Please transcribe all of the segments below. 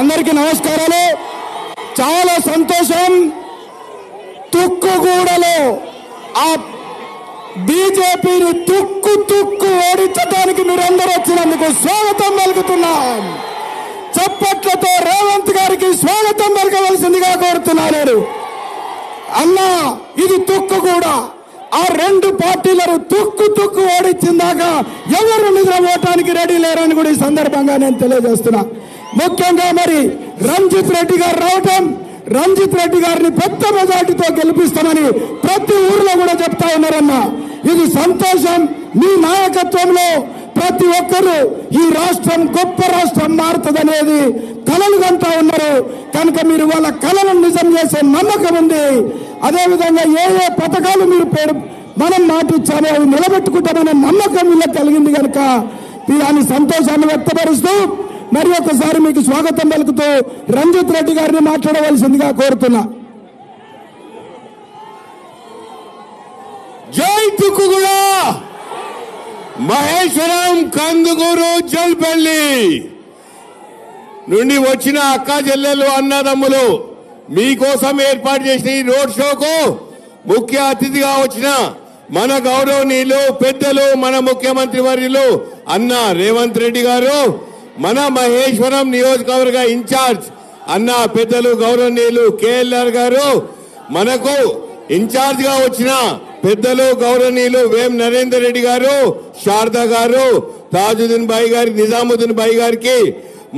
అందరికీ నమస్కారాలు. చాలా సంతోషం. తుక్కుగూడలో ఆ బీజేపీని తుక్కు ఓడించడానికి మీరందరూ వచ్చినందుకు స్వాగతం పలుకుతున్నాం. చప్పట్లతో రేవంత్ గారికి స్వాగతం పలకవలసిందిగా కోరుతున్నాను. అన్నా, ఇది తుక్కుగూడ. ఆ రెండు పార్టీలను తుక్కు ఓడించిందాక ఎవరు నిద్రపోవటానికి రెడీ లేరని కూడా ఈ సందర్భంగా నేను తెలియజేస్తున్నా. ముఖ్యంగా మరి రంజిత్ రెడ్డి గారు రావటం, రంజిత్ రెడ్డి గారిని పెద్ద మెజార్టీతో గెలిపిస్తామని ప్రతి ఊర్లో కూడా చెప్తా ఉన్నారన్న. ఇది సంతోషం. మీ నాయకత్వంలో ప్రతి ఒక్కరూ ఈ రాష్ట్రం గొప్ప రాష్ట్రం మారుతుందనేది కలలు కంటా ఉన్నారు. కనుక మీరు వాళ్ళ కళలను నిజం చేసే నమ్మకం ఉంది. అదేవిధంగా ఏ పథకాలు మీరు మనం మాటిచ్చామో అవి నిలబెట్టుకుంటామనే నమ్మకం వీళ్ళకి కలిగింది. కనుక దాని సంతోషాన్ని వ్యక్తపరుస్తూ మరి ఒకసారి మీకు స్వాగతం పలుకుతూ రంజిత్ రెడ్డి గారిని మాట్లాడవలసిందిగా కోరుతున్నా. జై తుక్కుగూడ, మహేశ్వరం, కందుకూరు, జల్పల్లి నుండి వచ్చిన అక్క చెల్లెలు, అన్నదమ్ములు మీకోసం ఏర్పాటు చేసిన ఈ రోడ్ షోకు ముఖ్య అతిథిగా వచ్చిన మన గౌరవనీయులు పెద్దలు, మన ముఖ్యమంత్రి వర్యులు అన్న రేవంత్ రెడ్డి గారు, మన మహేశ్వరం నియోజకవర్గ ఇన్ఛార్జ్ అన్న పెద్దలు గౌరవనీయులు కేఎల్ఆర్ గారు, మనకు ఇన్ఛార్జ్ గా వచ్చిన పెద్దలు గౌరవనీయులు వేం నరేందర్ రెడ్డి గారు, శారదా గారు, తాజుద్దీన్ భాయ్ గారికి, నిజాముద్దీన్ భాయ్ గారికి,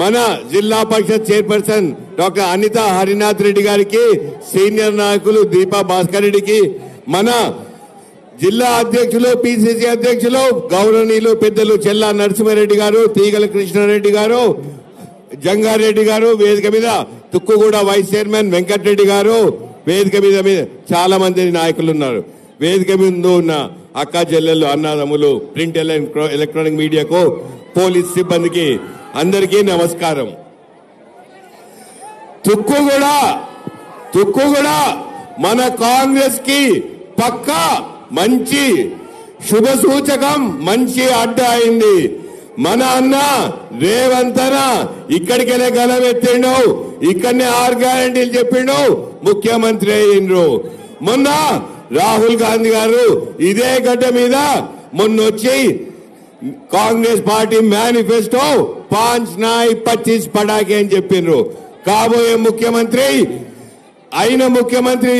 మన జిల్లా పరిషత్ చైర్పర్సన్ డాక్టర్ అనిత హరినాథ్ రెడ్డి గారికి, సీనియర్ నాయకులు దీపా భాస్కర్ రెడ్డికి, మన జిల్లా అధ్యక్షులు పిసిసి అధ్యక్షులు గౌరవనీయులు పెద్దలు చెల్లా నరసింహారెడ్డి గారు, తీగల కృష్ణారెడ్డి గారు, జంగారెడ్డి గారు, వేదిక మీద తుక్కుగూడ వైస్ చైర్మన్ వెంకటరెడ్డి గారు, వేదిక మీద చాలా మంది నాయకులు ఉన్నారు. వేదిక మీద ఉన్న అక్క చెల్లెళ్ళు, అన్నదమ్ములు, ప్రింట్ ఎలక్ట్రానిక్ మీడియాకు, పోలీస్ సిబ్బందికి అందరికీ నమస్కారం. తుక్కుగూడ మన కాంగ్రెస్ కి పక్కా మంచి శుభ సూచకం, మంచి అడ్డ అయింది. మన అన్న రేవంత్ అన్న ఇక్కడికెళ్ళే గలమెత్తిండు, ఇక్కడనే 6 గ్యారంటీలు చెప్పిండు, ముఖ్యమంత్రి అయ్యిండ్రు. మొన్న రాహుల్ గాంధీ గారు ఇదే గడ్డ మీద మొన్నొచ్చి కాంగ్రెస్ పార్టీ మేనిఫెస్టో 5 నాయ్ 25 పడాకే అని చెప్పిండ్రు. కాబోయే ముఖ్యమంత్రి అయిన ముఖ్యమంత్రి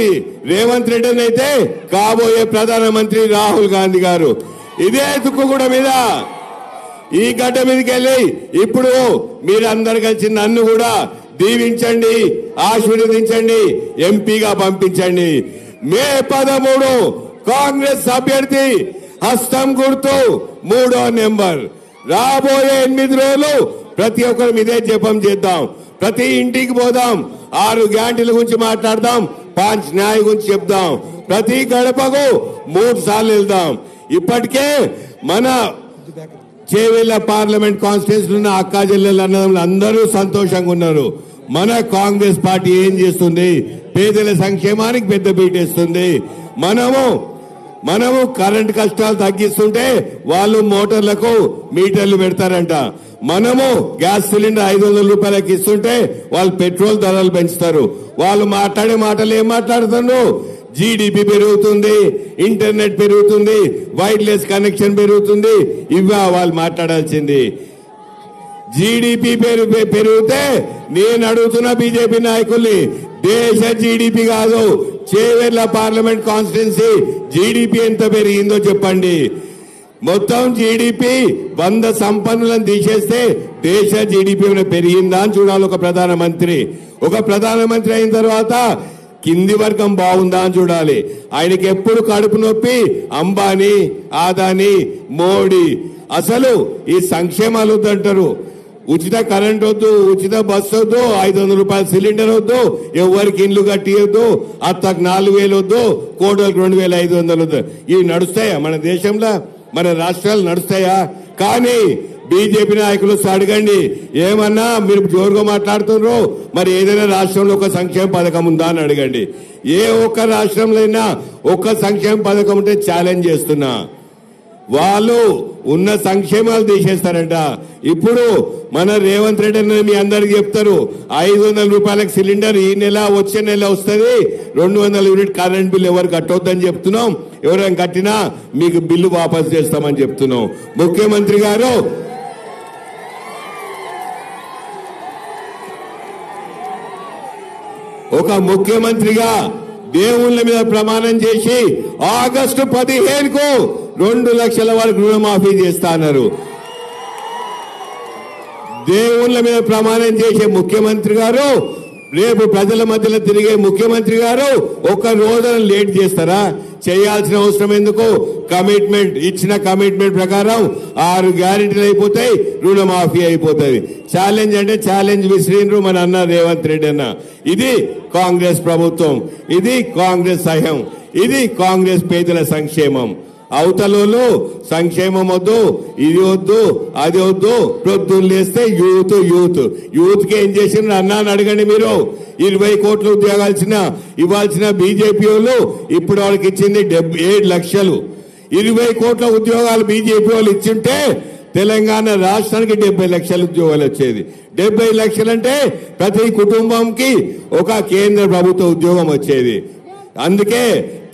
రేవంత్ రెడ్డి అయితే కాబోయే ప్రధానమంత్రి రాహుల్ గాంధీ గారు ఇదే తుక్కుగూడ మీద ఈ గడ్డ మీదకి వెళ్ళి ఇప్పుడు మీరందరు కలిసి నన్ను కూడా దీవించండి, ఆశీర్వదించండి, ఎంపీగా పంపించండి. మే 13 కాంగ్రెస్ అభ్యర్థి హస్తం గుర్తు 3వ నెంబర్. రాబోయే 8 రోజులు ప్రతి ఒక్కరు ఇదే జపం చేద్దాం, ప్రతి ఇంటికి పోదాం, 6 గ్యారంటీల గురించి మాట్లాడదాం, 5 న్యాయ గురించి చెప్దాం, ప్రతి గడపకు 3 సార్లు వెళ్దాం. ఇప్పటికే మన చేవెళ్ల పార్లమెంట్ కాన్స్టిట్యూన్సీ ఉన్న అక్కా జిల్లాల అన్నదమ్ములు అందరూ సంతోషంగా ఉన్నారు. మన కాంగ్రెస్ పార్టీ ఏం చేస్తుంది? పేదల సంక్షేమానికి పెద్ద పీటేస్తుంది. మనము కరెంట్ కష్టాలు తగ్గిస్తుంటే వాళ్ళు మోటార్లకు మీటర్లు పెడతారంట. మనము గ్యాస్ సిలిండర్ 500 రూపాయలకి ఇస్తుంటే వాళ్ళు పెట్రోల్ ధరలు పెంచుతారు. వాళ్ళు మాట్లాడే మాటలు ఏం మాట్లాడుతున్నారు? జీడిపి పెరుగుతుంది, ఇంటర్నెట్ పెరుగుతుంది, వైర్లెస్ కనెక్షన్ పెరుగుతుంది. ఇవా వాళ్ళు మాట్లాడాల్సింది. జీడిపి పెరిగితే నేను అడుగుతున్న బీజేపీ నాయకుల్ని, దేశ జీడిపి కాదు, చేవెళ్ల పార్లమెంట్ కాన్స్టిట్యున్సీ జీడిపి ఎంత పెరిగిందో చెప్పండి. మొత్తం జీడిపి 100 సంపన్నులను తీసేస్తే దేశ జీడిపి పెరిగిందా అని చూడాలి. ఒక ప్రధానమంత్రి అయిన తర్వాత కింది వర్గం బాగుందా అని చూడాలి. ఆయనకి ఎప్పుడు కడుపు నొప్పి అంబానీ, ఆదాని, మోడీ. అసలు ఈ సంక్షేమాలు వద్దంటారు. ఉచిత కరెంట్ వద్దు, ఉచిత బస్సు వద్దు, 500 రూపాయల సిలిండర్ వద్దు, ఎవరికి ఇండ్లు కట్టియొద్దు, అత్తకు 4000 వద్దు, కోటలకు 2500 వద్దు. ఇవి నడుస్తాయా మన దేశంలో? మన రాష్ట్రాలు నడుస్తాయా? కానీ బీజేపీ నాయకులు అడగండి, ఏమన్నా మీరు జోరుగా మాట్లాడుతున్నారు, మరి ఏదైనా రాష్ట్రంలో ఒక సంక్షేమ పథకం ఉందా అని అడగండి. ఏ ఒక్క రాష్ట్రంలో అయినా ఒక్క సంక్షేమ పథకం ఉంటే ఛాలెంజ్ చేస్తున్నా. వాళ్ళు ఉన్న సంక్షేమాలు తీసేస్తారంట. ఇప్పుడు మన రేవంత్ రెడ్డి అని మీ అందరికి చెప్తారు, 500 రూపాయలకు సిలిండర్ ఈ నెల వచ్చే నెల వస్తుంది, 200 యూనిట్ కరెంట్ బిల్ ఎవరు కట్టొద్దని చెప్తున్నాం. ఎవరైనా కట్టినా మీకు బిల్లు వాపస్ చేస్తామని చెప్తున్నాం. ముఖ్యమంత్రి గారు ఒక ముఖ్యమంత్రిగా దేవుళ్ళ మీద ప్రమాణం చేసి ఆగస్టు 15కు 2 లక్షల వరకు రుణమాఫీ చేస్తా అన్నారు. దేవుళ్ళ మీద ప్రమాణం చేసే ముఖ్యమంత్రి గారు, రేపు ప్రజల మధ్యలో తిరిగే ముఖ్యమంత్రి గారు ఒక రోజున లేట్ చేస్తారా? చేయాల్సిన అవసరం ఎందుకు? కమిట్మెంట్ ఇచ్చిన కమిట్మెంట్ ప్రకారం 6 గ్యారెంటీలు అయిపోతాయి, రుణమాఫీ అయిపోతుంది. ఛాలెంజ్ అంటే ఛాలెంజ్ విసిరిండ్రు మన అన్న రేవంత్ రెడ్డి అన్న. ఇది కాంగ్రెస్ ప్రభుత్వం, ఇది కాంగ్రెస్ సహాయం, ఇది కాంగ్రెస్ పేదల సంక్షేమం. అవతలలో సంక్షేమం వద్దు, ఇది వద్దు, అది వద్దు. ప్రొద్దులు లేస్తే యూత్ కి ఏం చేసిండ్రు అన్నా అని అడగండి మీరు. 20 కోట్ల ఉద్యోగాలు ఇవ్వాల్సిన బీజేపీ వాళ్ళు ఇప్పుడు వాళ్ళకి ఇచ్చింది 7 లక్షలు. 20 కోట్ల ఉద్యోగాలు బీజేపీ వాళ్ళు ఇచ్చింటే తెలంగాణ రాష్ట్రానికి 70 లక్షల ఉద్యోగాలు వచ్చేది. 70 లక్షలంటే ప్రతి కుటుంబంకి ఒక కేంద్ర ప్రభుత్వ ఉద్యోగం వచ్చేది. అందుకే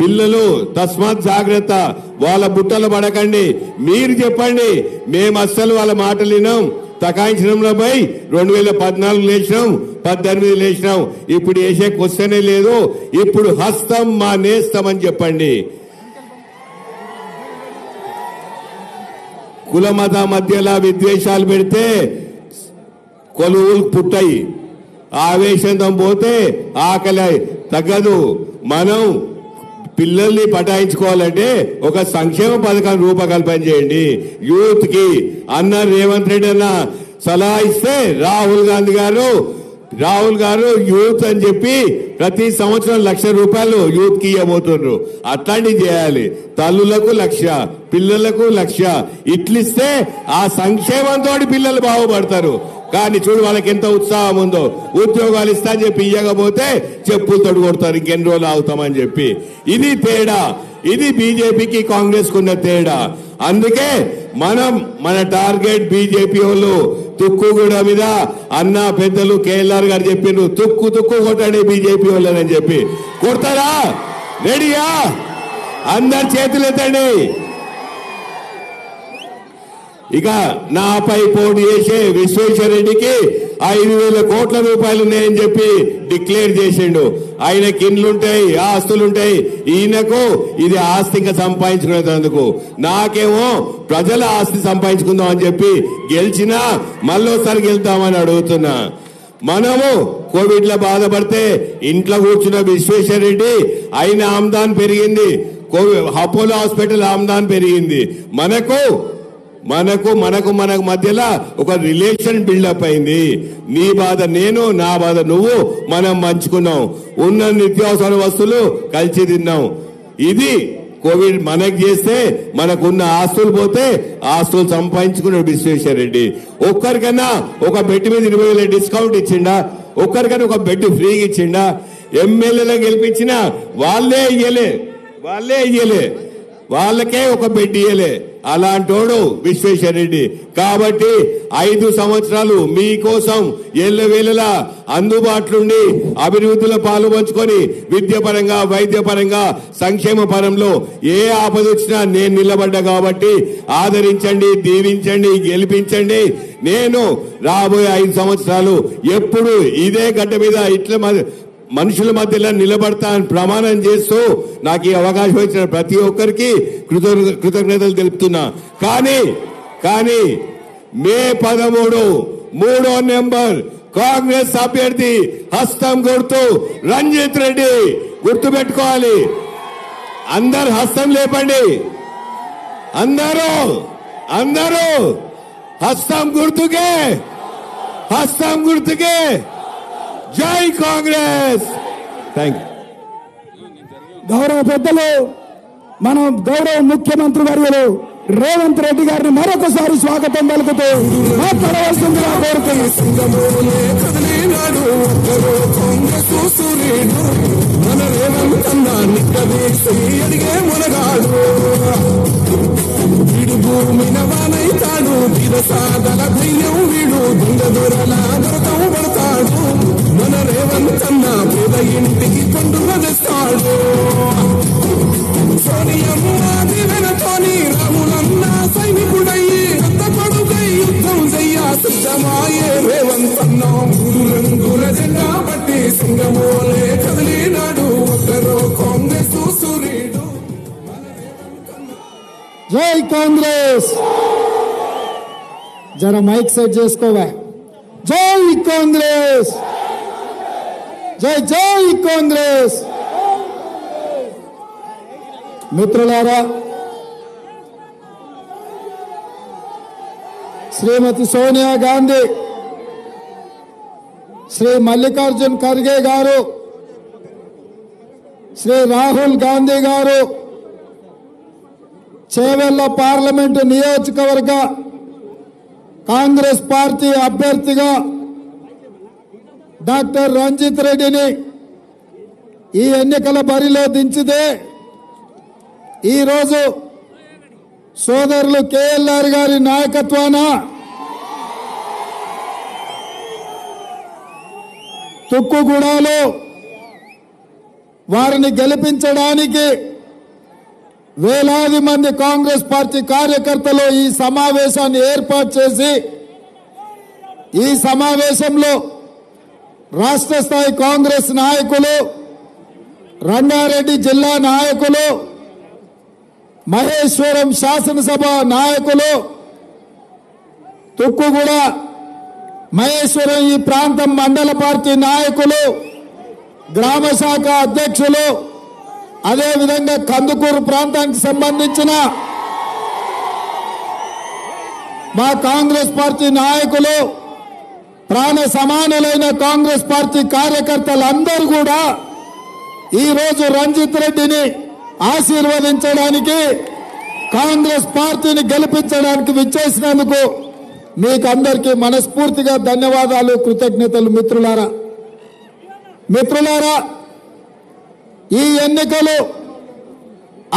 పిల్లలు తస్మాత్ జాగ్రత్త, వాళ్ళ బుట్టలు పడకండి. మీరు చెప్పండి, మేము అస్సలు వాళ్ళ మాటలు వినాం. తకాయించడంలో పోయి 2014 లేచినాం, 18 లేచినాం. ఇప్పుడు వేసే క్వశ్చనే లేదు. ఇప్పుడు హస్తం మా నేస్తం అని చెప్పండి. కుల మత మధ్యలో విద్వేషాలు పెడితే కొలువులు పుట్టాయి, ఆవేశంతో పోతే ఆకలి తగ్గదు. మనం పిల్లల్ని పటాయించుకోవాలంటే ఒక సంక్షేమ పథకాన్ని రూపకల్పన చేయండి. యూత్ కి అన్న రేవంత్ రెడ్డి అన్న సలహా ఇస్తే రాహుల్ గారు యూత్ అని చెప్పి ప్రతి సంవత్సరం 1 లక్ష రూపాయలు యూత్ కి ఇవ్వబోతున్నారు. అట్లాంటివి చేయాలి. తల్లులకు 1 లక్ష, పిల్లలకు 1 లక్ష ఇట్లిస్తే ఆ సంక్షేమంతో పిల్లలు బాగుపడతారు. కానీ చూడు వాళ్ళకి ఎంత ఉత్సాహం ఉందో. ఉద్యోగాలు ఇస్తా అని చెప్పి ఇవ్వకపోతే చెప్పులు తొడగొడతారు, ఇంకెన్ని రోజులు ఆగుతామని చెప్పి. ఇది తేడా. ఇది బీజేపీకి కాంగ్రెస్ కున్న తేడా. అందుకే మన టార్గెట్ బీజేపీ వాళ్ళు తుక్కుగూడ మీద అన్న పెద్దలు కేఎల్ఆర్ గారు చెప్పిండ్రు, తుక్కు కొట్టండి బీజేపీ వాళ్ళని చెప్పి. కొడతారా? రెడీయా? అందరు చేతులు ఎత్తండి. ఇక నాపై పోటీ చేసే విశ్వేశ్వరరెడ్డికి 5,000 కోట్ల రూపాయలు ఉన్నాయని చెప్పి డిక్లేర్ చేసిండు. ఆయనకి ఇండ్లుంటాయి, ఆస్తులుంటాయి. ఈయనకు ఇది ఆస్తి ఇంకా సంపాదించుకునేందుకు, నాకేమో ప్రజల ఆస్తి సంపాదించుకుందాం అని చెప్పి గెలిచినా మళ్ళోసారి గెలుద్దామని అడుగుతున్నా. మనము కోవిడ్ లో బాధపడితే ఇంట్లో కూర్చున్న విశ్వేశ్వరరెడ్డి ఆయన ఆమ్దాన్ పెరిగింది, అపోలో హాస్పిటల్ ఆమ్దాన్ పెరిగింది. మనకు మధ్యలో ఒక రిలేషన్ బిల్డప్ అయింది. నీ బాధ నేను, నా బాధ నువ్వు, మనం పంచుకున్నాం. ఉన్న నిత్యావసర వస్తువులు కలిసి తిన్నాం. ఇది కోవిడ్ మనకు చేస్తే మనకున్న ఆస్తులు పోతే ఆస్తులు సంపాదించుకున్నాడు విశ్వేశ్వరరెడ్డి. ఒక్కరికన్నా ఒక బెడ్ మీద 20,000 డిస్కౌంట్ ఇచ్చిండా? ఒక్కరికన్నా ఒక బెడ్ ఫ్రీగా ఇచ్చిండా? ఎమ్మెల్యేలో గెలిపించిన వాళ్ళే ఇయ్యలే, వాళ్ళకే ఒక బెడ్ ఇయ్యలే. అలాంటోడు విశ్వేశ్వరరెడ్డి. కాబట్టి 5 సంవత్సరాలు మీకోసం ఎల్లవేళలా అందుబాటులోండి అభివృద్ధిలో పాలు పంచుకొని విద్యాపరంగా, వైద్యపరంగా, సంక్షేమ పరంలో ఏ ఆపద వచ్చినా నేను నిలబడ్డా. కాబట్టి ఆదరించండి, దీవించండి, గెలిపించండి. నేను రాబోయే 5 సంవత్సరాలు ఎప్పుడు ఇదే గడ్డ మీద ఇట్లా మనుషుల మధ్యలో నిలబడతా అని ప్రమాణం చేస్తూ నాకు ఈ అవకాశం ఇచ్చిన ప్రతి ఒక్కరికి కృతజ్ఞతలు తెలుపుతున్నా. కానీ మే 13 3వ నెంబర్ కాంగ్రెస్ అభ్యర్థి హస్తం గుర్తు రంజిత్ రెడ్డి. గుర్తు పెట్టుకోవాలి. అందరు హస్తం లేపండి. అందరూ హస్తం గుర్తుకే జై కాంగ్రెస్. Thank you. గౌరవ పెద్దలు, మన గౌరవ ముఖ్యమంత్రి వర్యులు రేవంత్ రెడ్డి గారిని మరొకసారి స్వాగతం పలుకుతూ మాట్లాడవలసిందిగా కోరుతున్నాను. మినవానైతాడు సాగల ధైర్యం వీడు దొంగ దొరల వ్రతం పడతాడు మన రేవంతన్న పేద ఇంటికి పండుగ తెస్తాడు సోనియమ్మ దివెనతోని రాములన్న సైనికుడయ్యి కొత్త పడుకై యుద్ధం చెయ్య సిద్ధమాయే రేవంతన్న మూడు రంగుల జెండా పట్టి సింగమోలే కదిలినాడు ఒక్కరో కాంగ్రెస్ సూర్యుడు జై కాంగ్రెస్ जरा माइक सेट చేసుకోవా జై కాంగ్రెస్ జై జై కాంగ్రెస్ మిత్రులారా శ్రీమతి సోనియా గాంధీ శ్రీ మల్లికార్జున్ ఖర్గే గారు శ్రీ రాహుల్ గాంధీ గారు చేవెళ్ల పార్లమెంటు నియోజకవర్గ కాంగ్రెస్ పార్టీ అభ్యర్థిగా డాక్టర్ రంజిత్ రెడ్డిని ఈ ఎన్నికల బరిలో దించితే ఈరోజు సోదరులు కేఎల్ఆర్ గారి నాయకత్వాన తుక్కుగూడలో వారిని గెలిపించడానికి వేలాది మంది కాంగ్రెస్ పార్టీ కార్యకర్తలు ఈ సమావేశాన్ని ఏర్పాటు చేసి ఈ సమావేశంలో రాష్ట్ర స్థాయి కాంగ్రెస్ నాయకులు రంగారెడ్డి జిల్లా నాయకులు మహేశ్వరం శాసనసభ నాయకులు తుక్కుగూడ మహేశ్వరం ఈ ప్రాంతం మండల పార్టీ నాయకులు గ్రామ శాఖ అధ్యక్షులు అదేవిధంగా కందుకూరు ప్రాంతానికి సంబంధించిన మా కాంగ్రెస్ పార్టీ నాయకులు ప్రాణ సమానులైన కాంగ్రెస్ పార్టీ కార్యకర్తలందరూ కూడా ఈరోజు రంజిత్ రెడ్డిని ఆశీర్వదించడానికి కాంగ్రెస్ పార్టీని గెలిపించడానికి విచ్చేసినందుకు మీకు అందరికీ మనస్ఫూర్తిగా ధన్యవాదాలు కృతజ్ఞతలు మిత్రులారా ఈ ఎన్నికలు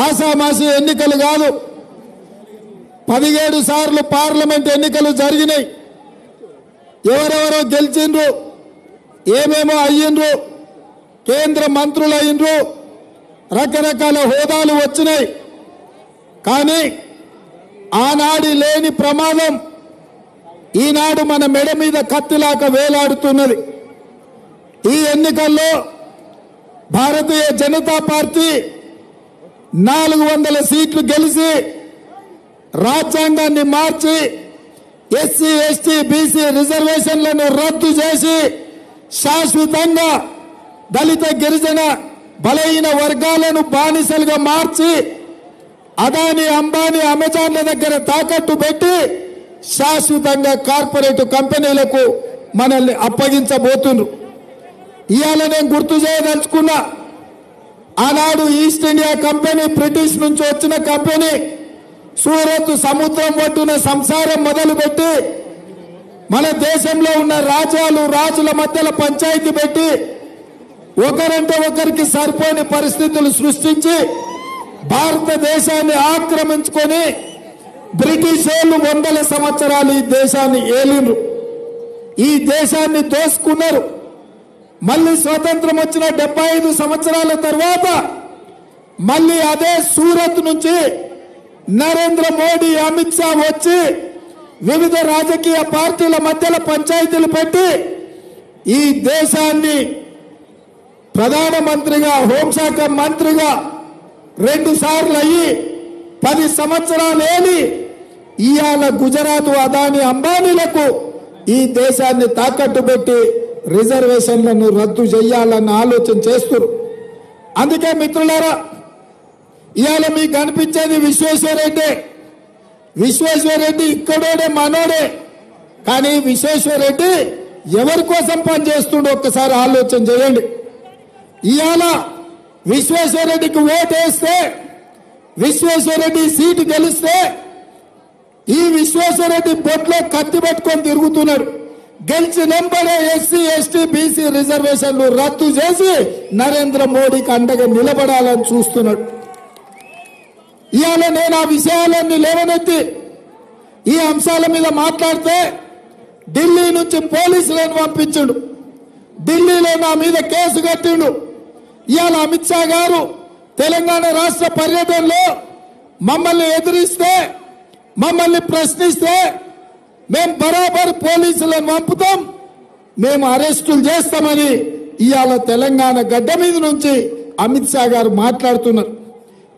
ఆసామాసి ఎన్నికలు కాదు 17 సార్లు పార్లమెంట్ ఎన్నికలు జరిగినాయి ఎవరెవరో గెలిచిండ్రు ఏమేమో అయ్యిండ్రు కేంద్ర మంత్రులు అయ్యిండ్రు రకరకాల హోదాలు వచ్చినాయి కానీ ఆనాడు లేని ప్రమాదం ఈనాడు మన మెడ మీద కత్తిలాక వేలాడుతున్నది ఈ ఎన్నికల్లో భారతీయ జనతా పార్టీ 400 సీట్లు గెలిచి రాజ్యాంగాన్ని మార్చి ఎస్సీ ఎస్టీ బీసీ రిజర్వేషన్లను రద్దు చేసి శాశ్వతంగా దళిత గిరిజన బలహీన వర్గాలను బానిసలుగా మార్చి అదాని అంబానీ అమెజాన్ల దగ్గర తాకట్టు పెట్టి శాశ్వతంగా కార్పొరేట్ కంపెనీలకు మనల్ని అప్పగించబోతున్నారు ఇవాళ నేను గుర్తు చేయదలుచుకున్నా ఆనాడు ఈస్ట్ ఇండియా కంపెనీ బ్రిటిష్ నుంచి వచ్చిన కంపెనీ సూరత్ సముద్రం ఒడ్డున సంసారం మొదలుపెట్టి మన దేశంలో ఉన్న రాజుల మధ్యలో పంచాయతీ పెట్టి ఒకరంటే ఒకరికి సరిపోని పరిస్థితులు సృష్టించి భారతదేశాన్ని ఆక్రమించుకొని బ్రిటిష్ వాళ్ళు 100 సంవత్సరాలు ఈ దేశాన్ని ఏలిండ్రు ఈ దేశాన్ని దోసుకున్నారు మళ్ళీ స్వతంత్రం వచ్చిన 75 సంవత్సరాల తర్వాత మళ్ళీ అదే సూరత్ నుంచి నరేంద్ర మోడీ అమిత్ షా వచ్చి వివిధ రాజకీయ పార్టీల మధ్యలో పంచాయతీలు పెట్టి ఈ దేశాన్ని ప్రధానమంత్రిగా హోంశాఖ మంత్రిగా 2 సార్లు అయ్యి 10 సంవత్సరాలు ఏలి ఇవాళ గుజరాత్ అదాని అంబానీలకు ఈ దేశాన్ని తాకట్టు పెట్టి రిజర్వేషన్లను రద్దు చేయాలన్న ఆలోచన చేస్తున్నారు అందుకే మిత్రులారా ఇవాళ మీకు అనిపించేది విశ్వేశ్వరరెడ్డి ఇక్కడోడే మనోడే కానీ విశ్వేశ్వరరెడ్డి ఎవరి కోసం పనిచేస్తుండో ఒక్కసారి ఆలోచన చేయండి ఇవాళ విశ్వేశ్వరరెడ్డికి ఓటేస్తే విశ్వేశ్వరరెడ్డి సీటు గెలిస్తే ఈ విశ్వేశ్వరరెడ్డి బొట్లో కత్తి పట్టుకొని తిరుగుతున్నాడు గెలిచినంబడే ఎస్సీ ఎస్టీ బీసీ రిజర్వేషన్లు రద్దు చేసి నరేంద్ర మోడీకి అండగా నిలబడాలని చూస్తున్నాడు ఇవాళ నేను ఆ విషయాలన్నీ లేవనెత్తి ఈ అంశాల మీద మాట్లాడితే ఢిల్లీ నుంచి పోలీసులను పంపించుడు, ఢిల్లీలో నా మీద కేసు కట్టిండు. ఇవాళ అమిత్ షా గారు తెలంగాణ రాష్ట్ర పర్యటనలో మమ్మల్ని ఎదిరిస్తే, మమ్మల్ని ప్రశ్నిస్తే మేము బరాబర్ పోలీసులను పంపుతాం, మేము అరెస్టులు చేస్తామని ఇవాళ తెలంగాణ గడ్డ మీద నుంచి అమిత్ షా గారు మాట్లాడుతున్నారు.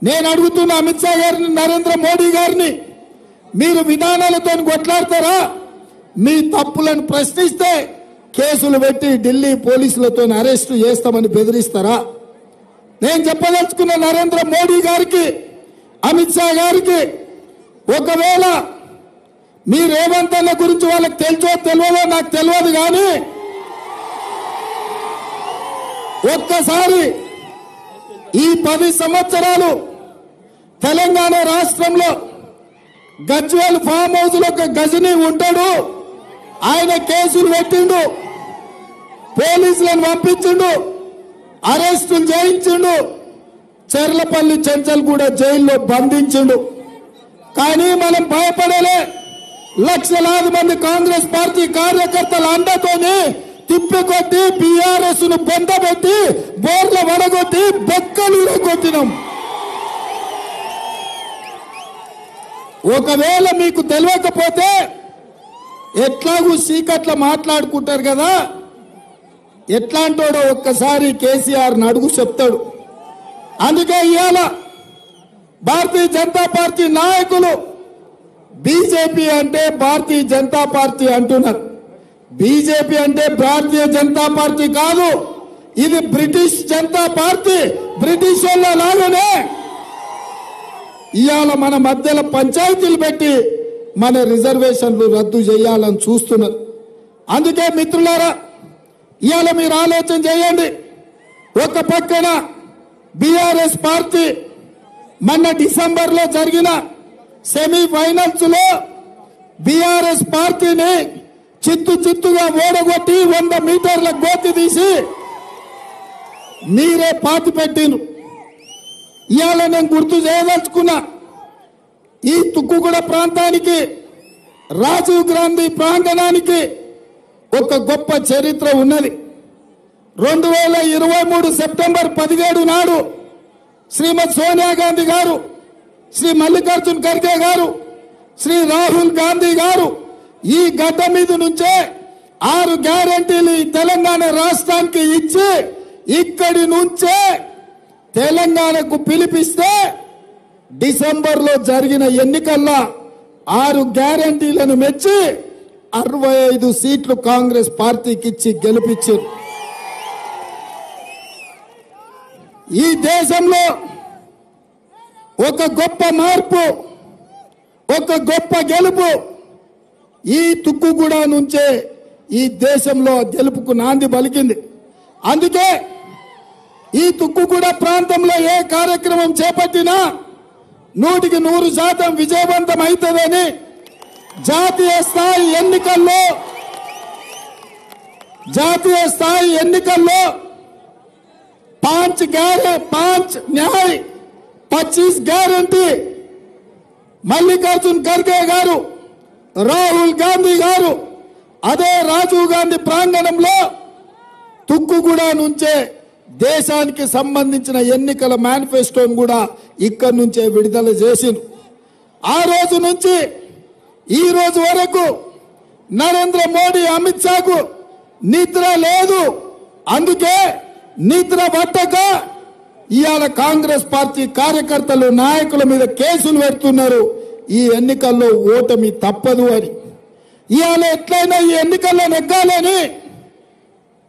నేను అడుగుతున్న అమిత్ షా గారిని, నరేంద్ర మోడీ గారిని, మీరు విధానాలతో కొట్లాడతారా? మీ తప్పులను ప్రశ్నిస్తే కేసులు పెట్టి ఢిల్లీ పోలీసులతో అరెస్టు చేస్తామని బెదిరిస్తారా? నేను చెప్పదలుచుకున్న నరేంద్ర మోడీ గారికి, అమిత్ షా గారికి, ఒకవేళ మీ రేవంత్ అన్న గురించి వాళ్ళకి తెలుసో తెలియదో నాకు తెలియదు, కానీ ఒక్కసారి ఈ 10 సంవత్సరాలు తెలంగాణ రాష్ట్రంలో గజ్వేల్ ఫామ్ హౌస్ లో ఒక గజని ఉంటాడు, ఆయన కేసులు పెట్టిండు, పోలీసులను పంపించిండు, అరెస్టులు చేయించిండు, చెర్లపల్లి చెంచల్ కూడా జైల్లో బంధించిండు. కానీ మనం భయపడలే. లక్షలాది మంది కాంగ్రెస్ పార్టీ కార్యకర్తల అండతోని తిప్పికొట్టి బీఆర్ఎస్ ను పొందబెట్టి బోర్ల వడగొట్టి బొక్కలు కొట్టినాం. ఒకవేళ మీకు తెలియకపోతే ఎట్లాగూ సీకట్ల మాట్లాడుకుంటారు కదా, ఎట్లాంటోడో ఒక్కసారి కేసీఆర్ అడుగు చెప్తాడు. అందుకే ఇవాళ భారతీయ జనతా పార్టీ నాయకులు బీజేపీ అంటే భారతీయ జనతా పార్టీ అంటున్నారు. బీజేపీ అంటే భారతీయ జనతా పార్టీ కాదు, ఇది బ్రిటిష్ జనతా పార్టీ. బ్రిటిష్ వాళ్ళ లాగానే ఇవాళ మన మధ్యలో పంచాయతీలు పెట్టి మన రిజర్వేషన్లు రద్దు చేయాలని చూస్తున్నారు. అందుకే మిత్రులారా, ఇవాళ మీరు ఆలోచన చేయండి. ఒక పక్కన బీఆర్ఎస్ పార్టీ మొన్న డిసెంబర్లో జరిగిన సెమీఫైనల్స్ లో బీఆర్ఎస్ పార్టీని చిత్తుగా ఓడగొట్టి 100 మీటర్ల గోతి తీసి మీరే పాతి పెట్టిను. ఇవాళ నేను గుర్తు చేయదలుచుకున్నా, ఈ తుక్కుగూడ ప్రాంతానికి, రాజీవ్ గాంధీ ప్రాంగణానికి ఒక గొప్ప చరిత్ర ఉన్నది. 2023 సెప్టెంబర్ 17 నాడు శ్రీమతి సోనియా గాంధీ గారు, శ్రీ మల్లికార్జున్ ఖర్గే గారు, శ్రీ రాహుల్ గాంధీ గారు ఈ గడ్డ మీద నుంచే 6 గ్యారెంటీలు తెలంగాణ రాష్ట్రానికి ఇచ్చి ఇక్కడి నుంచే తెలంగాణకు పిలిపిస్తే డిసెంబర్లో జరిగిన ఎన్నికల్లో 6 గ్యారెంటీలను మెచ్చి 65 సీట్లు కాంగ్రెస్ పార్టీకి ఇచ్చి గెలిపించారు. ఈ దేశంలో ఒక గొప్ప మార్పు, ఒక గొప్ప గెలుపు ఈ తుక్కుగూడ నుంచే ఈ దేశంలో గెలుపుకు నాంది పలికింది. అందుకే ఈ తుక్కుగూడ ప్రాంతంలో ఏ కార్యక్రమం చేపట్టినా 100% విజయవంతం అవుతుందని జాతీయ స్థాయి ఎన్నికల్లో 5 న్యాయ్ 25 గ్యారంటీ మల్లికార్జున్ ఖర్గే గారు, రాహుల్ గాంధీ గారు అదే రాజీవ్ గాంధీ ప్రాంగణంలో తుక్కుగూడ నుంచే దేశానికి సంబంధించిన ఎన్నికల మేనిఫెస్టోను కూడా ఇక్కడి నుంచే విడుదల చేసింది. ఆ రోజు నుంచి ఈ రోజు వరకు నరేంద్ర మోడీ, అమిత్ షాకు నిద్ర లేదు. అందుకే నిద్ర పట్టక ఇవాళ కాంగ్రెస్ పార్టీ కార్యకర్తలు, నాయకుల మీద కేసులు పెడుతున్నారు. ఈ ఎన్నికల్లో ఓటమి తప్పదు అని. ఇవాళ ఎట్లయినా ఈ ఎన్నికల్లో నెగ్గాలని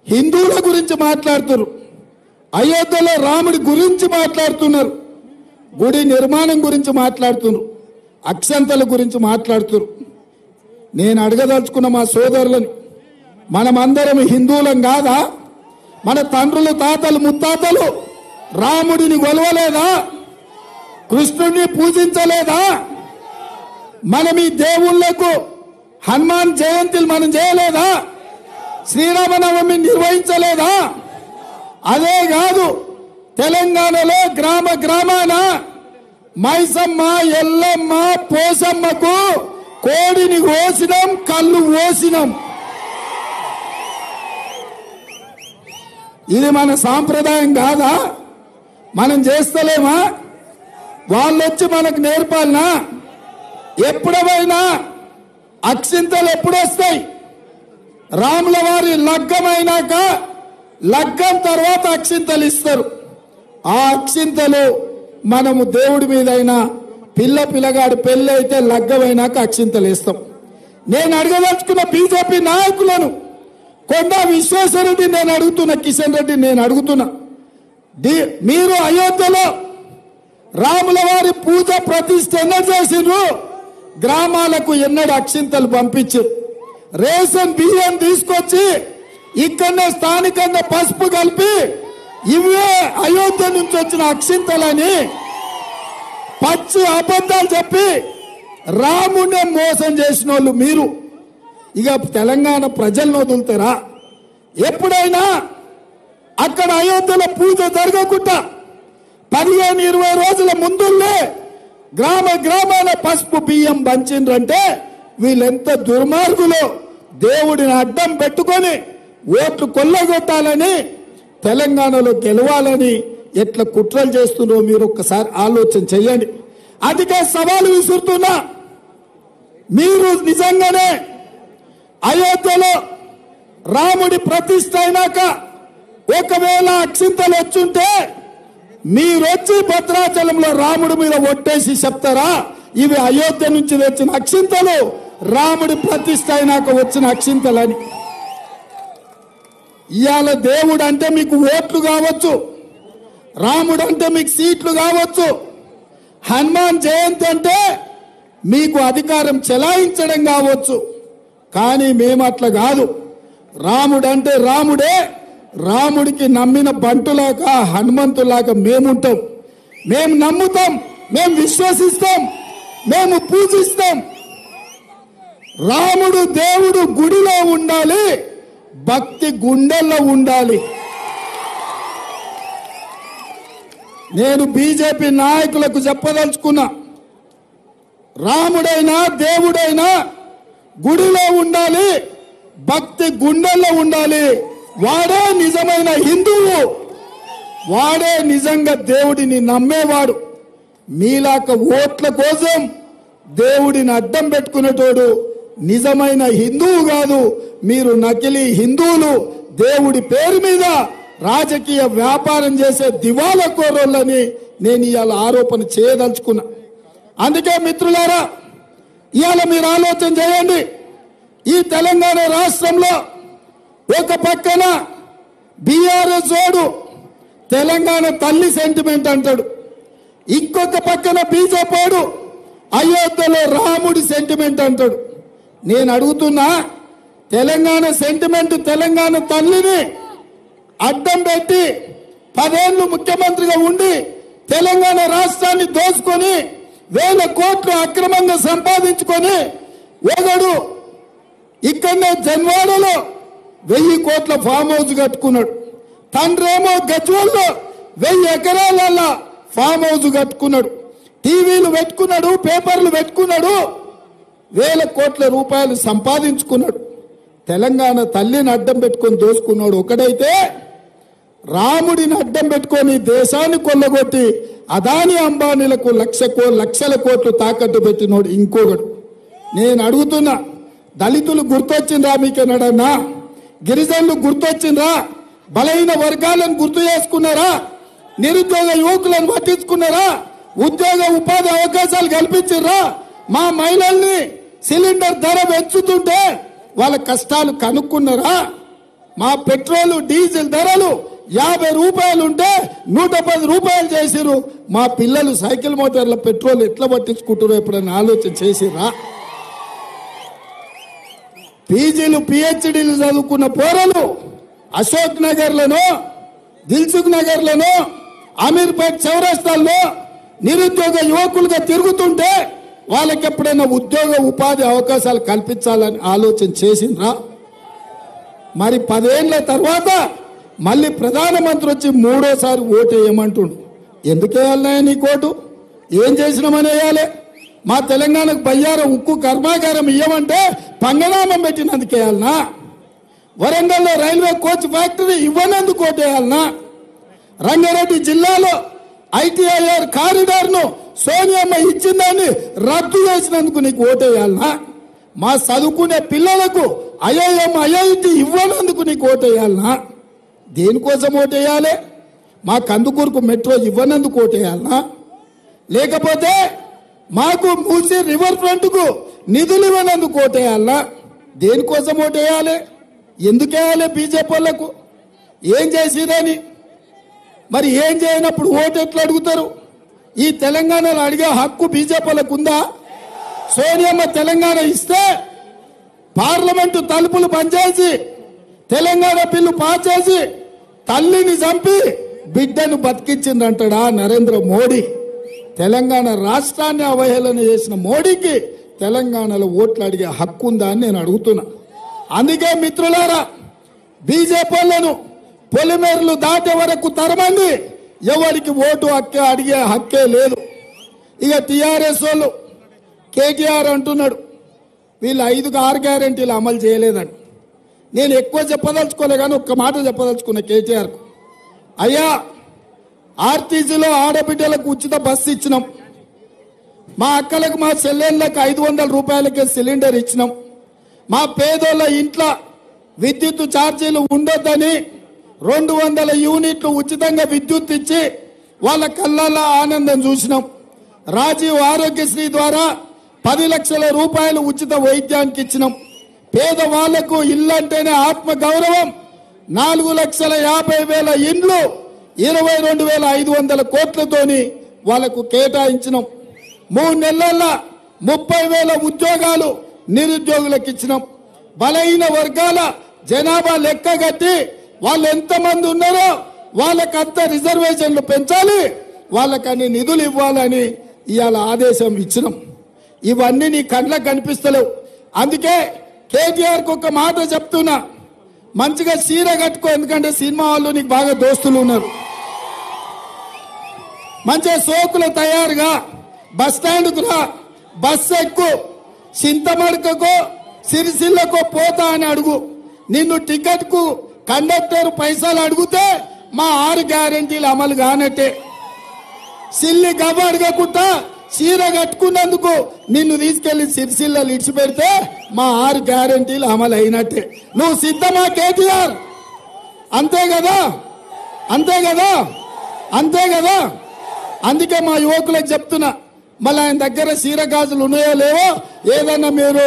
హిందువుల గురించి మాట్లాడుతున్నారు, అయోధ్యలో రాముడి గురించి మాట్లాడుతున్నారు, గుడి నిర్మాణం గురించి మాట్లాడుతున్నారు, అక్షంతల గురించి మాట్లాడుతున్నారు. నేను అడగదలుచుకున్న మా సోదరులని, మనమందరం హిందువులం కాదా? మన తండ్రులు, తాతలు, ముత్తాతలు రాముడిని కొలవలేదా? కృష్ణుడిని పూజించలేదా? మనం ఈ దేవుళ్లకు హనుమాన్ జయంతిలు మనం చేయలేదా? శ్రీరామనవమి నిర్వహించలేదా? అదే కాదు, తెలంగాణలో గ్రామాన మైసమ్మ, ఎల్లమ్మ, పోసమ్మకు కోడిని కోసినాం, కళ్ళు ఓసినాం. ఇది మన సాంప్రదాయం కాదా? మనం చేస్తలేమా? వాళ్ళొచ్చి మనకు నేర్పాలనా? ఎప్పుడైనా అక్షింతలు ఎప్పుడు వస్తాయి? రాముల వారి లగ్గమైనాక, లగ్గం తర్వాత అక్షింతలు ఇస్తారు. ఆ అక్షింతలు మనము దేవుడి మీదైనా, పిల్లగాడు పెళ్ళి అయితే లగ్గమైనాక అక్షింతలు ఇస్తాం. నేను అడగదలుచుకున్న బీజేపీ నాయకులను, కొండా విశ్వేశ్వరరెడ్డి నేను అడుగుతున్నా, కిషన్ రెడ్డి నేను అడుగుతున్నా, మీరు అయోధ్యలో రాముల వారి పూజ ప్రతిష్ఠ ఎన్నో చేసిండ్రు? గ్రామాలకు ఎన్నడూ అక్షింతలు పంపించారు? రేషన్ బియ్యం తీసుకొచ్చి ఇక్కడనే స్థానికంగా పసుపు కలిపి ఇవే అయోధ్య నుంచి వచ్చిన అక్షింతలని పచ్చి అబద్ధాలు చెప్పి రాముడిని మోసం చేసిన వాళ్ళు మీరు. ఇక తెలంగాణ ప్రజలను వదులుతారా? ఎప్పుడైనా అక్కడ అయోధ్యలో పూజ జరగకుండా 15-20 రోజుల ముందులే గ్రామాల పసుపు బియ్యం పంచిండ్రంటే వీళ్ళెంత దుర్మార్గులో. దేవుడిని అడ్డం పెట్టుకొని ఓట్లు కొల్లగొట్టాలని, తెలంగాణలో గెలవాలని ఎట్లా కుట్రలు చేస్తున్నారో మీరు ఒక్కసారి ఆలోచన చేయండి. అందుకే సవాలు విసురుతున్నా, మీరు నిజంగానే అయోధ్యలో రాముడి ప్రతిష్ఠ అయినాక ఒకవేళ అక్షింతలు వచ్చుంటే మీరొచ్చి భద్రాచలంలో రాముడి మీద ఒట్టేసి చెప్తారా ఇవి అయోధ్య నుంచి వచ్చిన అక్షింతలు, రాముడి ప్రతిష్ఠ అయినాక వచ్చిన అక్షింతలని? ఇవాళ దేవుడు అంటే మీకు ఓట్లు కావచ్చు, రాముడు అంటే మీకు సీట్లు కావచ్చు, హనుమాన్ జయంతి అంటే మీకు అధికారం చెలాయించడం కావచ్చు. కానీ మేము అట్లా కాదు. రాముడు అంటే రాముడే. రాముడికి నమ్మిన బంటులాగా, హనుమంతులాగా మేముంటాం. మేము నమ్ముతాం, మేము విశ్వసిస్తాం, మేము పూజిస్తాం. రాముడు దేవుడు గుడిలో ఉండాలి, భక్తి గుండెల్లో ఉండాలి. నేను బీజేపీ నాయకులకు చెప్పదలుచుకున్నా, రాముడైనా దేవుడైనా గుడిలో ఉండాలి, భక్తి గుండెల్లో ఉండాలి. వాడే నిజమైన హిందువు, వాడే నిజంగా దేవుడిని నమ్మేవాడు. మీలాక ఓట్ల కోసం దేవుడిని అడ్డం పెట్టుకునేటోడు నిజమైన హిందువు కాదు. మీరు నకిలీ హిందువులు, దేవుడి పేరు మీద రాజకీయ వ్యాపారం చేసే దివాలా కోరోళ్ళని నేను ఇవాళ ఆరోపణ చేయదలుచుకున్నా. అందుకే మిత్రులారా, ఇవాళ మీరు ఆలోచన చేయండి. ఈ తెలంగాణ రాష్ట్రంలో ఒక పక్కన బీఆర్ఎస్ ఓడు తెలంగాణ తల్లి సెంటిమెంట్ అంటాడు, ఇంకొక పక్కన బీజేపీ అయోధ్యలో రాముడి సెంటిమెంట్ అంటాడు. నేను అడుగుతున్నా, తెలంగాణ సెంటిమెంట్ తెలంగాణ తల్లిని అడ్డం పెట్టి 10 ఏళ్లు ముఖ్యమంత్రిగా ఉండి తెలంగాణ రాష్ట్రాన్ని దోచుకొని 1000 కోట్లు అక్రమంగా సంపాదించుకొని ఒకడు ఇక్కడనే జన్వాడలో 1000 కోట్ల ఫామ్ హౌస్ కట్టుకున్నాడు. తండ్రేమో గజ్వల్లో 1000 ఎకరాల ఫామ్ హౌస్ కట్టుకున్నాడు. టీవీలు పెట్టుకున్నాడు, పేపర్లు పెట్టుకున్నాడు, 1000 కోట్ల రూపాయలు సంపాదించుకున్నాడు. తెలంగాణ తల్లిని అడ్డం పెట్టుకొని దోసుకున్నాడు ఒకడైతే, రాముడిని అడ్డం పెట్టుకొని దేశాన్ని కొల్లగొట్టి అదాని అంబానీలకు లక్షల కోట్లు తాకట్టు పెట్టినోడు ఇంకొకడు. నేను అడుగుతున్నా, దళితులు గుర్తొచ్చిండ్రా మీకెన్నడన్నా? గిరిజనులు గుర్తొచ్చిండ్రా? బలహీన వర్గాలను గుర్తు చేసుకున్నారా? నిరుద్యోగ యువకులను పట్టించుకున్నారా? ఉద్యోగ ఉపాధి అవకాశాలు కల్పించారా? మా మహిళల్ని సిలిండర్ ధర పెంచుతుంటే వాళ్ళ కష్టాలు కనుక్కున్నారా? మా పెట్రోల్ డీజిల్ ధరలు 50 రూపాయలు ఉంటే 110 రూపాయలు చేసిరు. మా పిల్లలు సైకిల్ మోటార్ల పెట్రోల్ ఎట్లా పట్టించుకుంటారో ఎప్పుడైనా ఆలోచన చేసిరా? పీజీలు పిహెచ్డీలు చదువుకున్న పోరలు అశోక్ నగర్లను, దిల్సుఖ్ నగర్లను, అమీర్పేట్ చౌరస్తాల్లో నిరుద్యోగ యువకులుగా తిరుగుతుంటే వాళ్ళకి ఎప్పుడైనా ఉద్యోగ ఉపాధి అవకాశాలు కల్పించాలని ఆలోచన చేసిండ్రా? మరి 10 ఏళ్ల తర్వాత మళ్ళీ ప్రధానమంత్రి వచ్చి 3వ సారి ఓటు వేయమంటుండు. ఎందుకు వేయాలన్నా నీకు ఓటు? ఏం చేసినామని వేయాలి? మా తెలంగాణకు బయ్యారం ఉక్కు కర్మాగారం ఇవ్వమంటే పంగనామం పెట్టినందుకు వేయాలనా? వరంగల్లో రైల్వే కోచ్ ఫ్యాక్టరీ ఇవ్వనందుకు ఓటేయాలనా? రంగారెడ్డి జిల్లాలో ఐటీఐఆర్ కారిడార్ ను సోనియమ్మ ఇచ్చిన దాన్ని రద్దు చేసినందుకు నీకు ఓటేయాలనా? మా చదువుకునే పిల్లలకు ఐఐఎం ఐఐటి ఇవ్వనందుకు నీకు ఓటేయాలనా? దేనికోసం ఓటేయాలి? మా కందుకూరుకు మెట్రో ఇవ్వనందుకు ఓటేయాలనా? లేకపోతే మాకు మూసి రివర్ ఫ్రంట్ కు నిధులు ఇవ్వనందుకు ఓటేయాలనా? దేనికోసం ఓటేయాలి? ఎందుకేయాలి? బీజేపీ వాళ్ళకు ఏం చేసిరని? మరి ఏం చేయనప్పుడు ఓటు ఎట్లా అడుగుతారు? ఈ తెలంగాణలో అడిగే హక్కు బీజేపీ వాళ్ళకు ఉందా? సోనియమ్మ తెలంగాణ ఇస్తే పార్లమెంటు తలుపులు పనిచేసి తెలంగాణ బిల్లు పాస్ చేసి తల్లిని చంపి బిడ్డను బతికించిందంటాడా నరేంద్ర మోడీ? తెలంగాణ రాష్ట్రాన్ని అవహేళన చేసిన మోడీకి తెలంగాణలో ఓట్లు అడిగే హక్కు ఉందా అని నేను అడుగుతున్నా. అందుకే మిత్రులారా, బీజేపీ వాళ్ళను పొలిమేరలు దాటే వరకు తరమండి, ఎవరికి ఓటు హక్కే అడిగే హక్కే లేదు. ఇక టీఆర్ఎస్ వాళ్ళు కేటీఆర్ అంటున్నాడు వీళ్ళు 5-6 గ్యారెంటీలు అమలు చేయలేదని. నేను ఎక్కువ చెప్పదలుచుకోలే కానీ ఒక్క మాట చెప్పదలుచుకున్నా కేటీఆర్కు. అయ్యా, ఆర్టీసీలో ఆడబిడ్డలకు ఉచిత బస్సు ఇచ్చినాం, మా అక్కలకు మా చెల్లెళ్ళకు 500 రూపాయలకే సిలిండర్ ఇచ్చినాం, మా పేదోళ్ళ ఇంట్లో విద్యుత్ ఛార్జీలు ఉండొద్దని 200 యూనిట్లు ఉచితంగా విద్యుత్ ఇచ్చి వాళ్ళ కళ్ళల్లో ఆనందం చూసినాం. రాజీవ్ ఆరోగ్యశ్రీ ద్వారా 10 లక్షల రూపాయలు ఉచిత వైద్యానికి ఇచ్చినాం. పేదవాళ్లకు ఇల్లంటేనే ఆత్మ గౌరవం 4,50,000 ఇండ్లు 22,500 కోట్లతోని వాళ్లకు కేటాయించినాం. 3 నెలల్లో 30,000 ఉద్యోగాలు నిరుద్యోగులకు ఇచ్చినాం. బలహీన వర్గాల జనాభా లెక్క కట్టి వాళ్ళు ఎంతమంది ఉన్నారో వాళ్ళకంత రిజర్వేషన్లు పెంచాలి, వాళ్ళకన్ని నిధులు ఇవ్వాలని ఇవాళ ఆదేశం ఇచ్చినాం. ఇవన్నీ నీ కళ్ళకు కనిపిస్తలేవు. అందుకే కేటీఆర్ కు ఒక మాట చెప్తున్నా, మంచిగా చీర కట్టుకో, ఎందుకంటే సినిమా వాళ్ళు నీకు బాగా దోస్తులు ఉన్నారు. మంచిగా సోకులు తయారుగా బస్ స్టాండ్కు రా, బస్ ఎక్కు, చింతమడకకో సిరిసిల్లకో పోతా అని అడుగు. నిన్ను టికెట్ కు కండక్టర్ పైసలు అడిగితే మా 6 గ్యారెంటీలు అమలు కానట్టే. సిల్లి గవ్వ అడగకుండా చీర కట్టుకున్నందుకు నిన్ను తీసుకెళ్లి సిరిసిల్లలు ఇడిచిపెడితే మా 6 గ్యారెంటీలు అమలు అయినట్టే. నువ్వు సిద్ధమా కేటీఆర్? అంతే కదా, అంతే కదా, అంతే కదా. అందుకే మా యువకులకు చెప్తున్నా, మళ్ళీ ఆయన దగ్గర చీర గాజులు ఉన్నాయో లేవో ఏదన్నా మీరు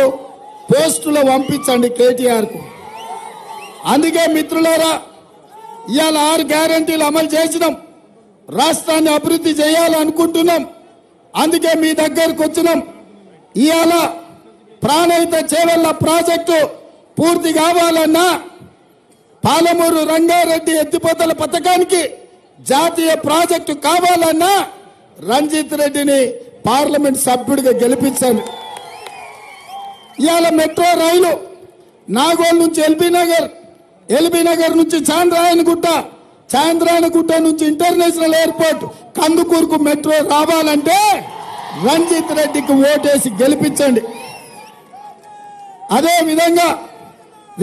పోస్టులో పంపించండి కేటీఆర్ కు. అందుకే మిత్రులారా, ఇవాళ 6 గ్యారెంటీలు అమలు చేసినాం, రాష్ట్రాన్ని అభివృద్ధి చేయాలనుకుంటున్నాం. అందుకే మీ దగ్గరకు వచ్చినాం. ఇవాళ ప్రాణహిత చేవెళ్ల ప్రాజెక్టు పూర్తి కావాలన్నా, పాలమూరు రంగారెడ్డి ఎత్తిపోతల పథకానికి జాతీయ ప్రాజెక్టు కావాలన్నా రంజిత్ రెడ్డిని పార్లమెంట్ సభ్యుడిగా గెలిపించాను. ఇవాళ మెట్రో రైలు నాగోల్ నుంచి ఎల్బీ నగర్ నుంచి చాంద్రాయణగుట్ట, చాంద్రాయణగుట్ట నుంచి ఇంటర్నేషనల్ ఎయిర్పోర్ట్ కందుకూరుకు మెట్రో రావాలంటే రంజిత్ రెడ్డికి ఓటేసి గెలిపించండి. అదే విధంగా